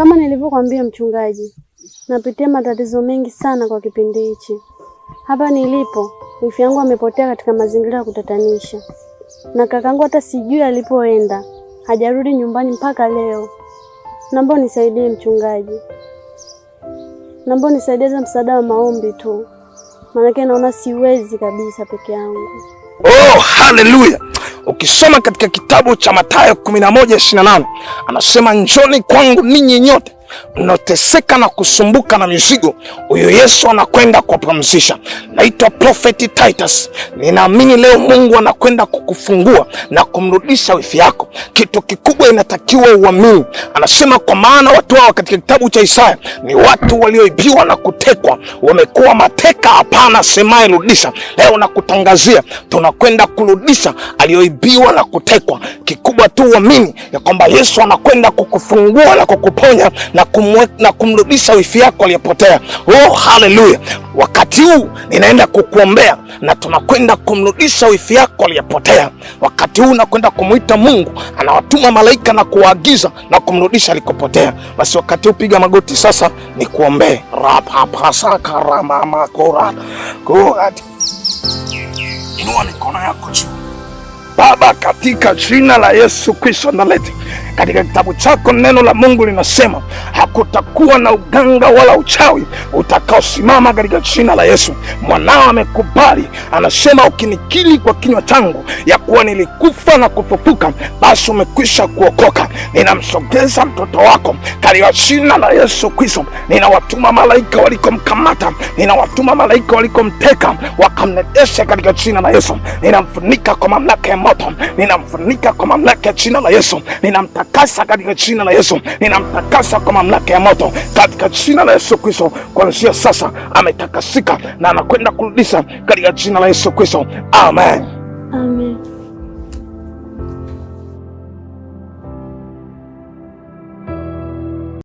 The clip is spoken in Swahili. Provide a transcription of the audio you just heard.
Kama nilivyokuambia mchungaji, napitia matatizo mengi sana kwa kipindi hichi. Hapa nilipo, wifi yangu amepotea katika mazingira ya kutatanisha. Na kakangu hata sijui alipoenda. Hajarudi nyumbani mpaka leo. Naomba unisaidie mchungaji. Naomba unisaidie za msaada wa maombi tu. Maana naona siwezi kabisa peke yangu. Oh, haleluya. Ukisoma katika kitabu cha Mathayo 11:28 anasema njoni kwangu ninyi nyote mnaoteseka na kusumbuka na mizigo, huyo Yesu anakwenda kuwapumzisha. Naitwa Prophet Titus. Ninaamini leo Mungu anakwenda kukufungua na kumrudisha wifi yako. Kitu kikubwa inatakiwa uamini. Anasema kwa maana watu hao katika kitabu cha Isaya ni watu walioibiwa na kutekwa, wamekuwa mateka, hapana semaye rudisha. Leo nakutangazia tunakwenda kurudisha alioibiwa na kutekwa. Kikubwa tu uamini ya kwamba Yesu anakwenda kukufungua na kukuponya na kumrudisha wifi yako aliyepotea. Oh, haleluya. Wakati huu ninaenda kukuombea na tunakwenda kumrudisha wifi yako aliyepotea. Wakati huu nakwenda kumuita Mungu, anawatuma malaika na kuwaagiza na kumrudisha alikopotea. Basi wakati huu piga magoti sasa nikuombee. Inua mikono yako juu. Baba, katika jina la Yesu Kristo Nazareti, katika kitabu chako neno la Mungu linasema hakutakuwa na uganga wala uchawi utakaosimama katika jina la Yesu. Mwanao amekubali, anasema ukinikiri kwa kinywa changu ya kuwa nilikufa na kufufuka, basi umekwisha kuokoka. Ninamsogeza mtoto wako katika jina la Yesu Kristo. Ninawatuma malaika walikomkamata, ninawatuma malaika walikomteka, wakamnedesha katika jina la Yesu. Ninamfunika kwa mamlaka ya moto, ninamfunika kwa mamlaka ya jina la Yesu. Ninamtakasa katika jina la Yesu. Ninamtakasa kwa mamlaka ya moto katika jina la Yesu Kristo. Kuanzia sasa ametakasika na anakwenda kurudisha katika jina la Yesu Kristo. Amen.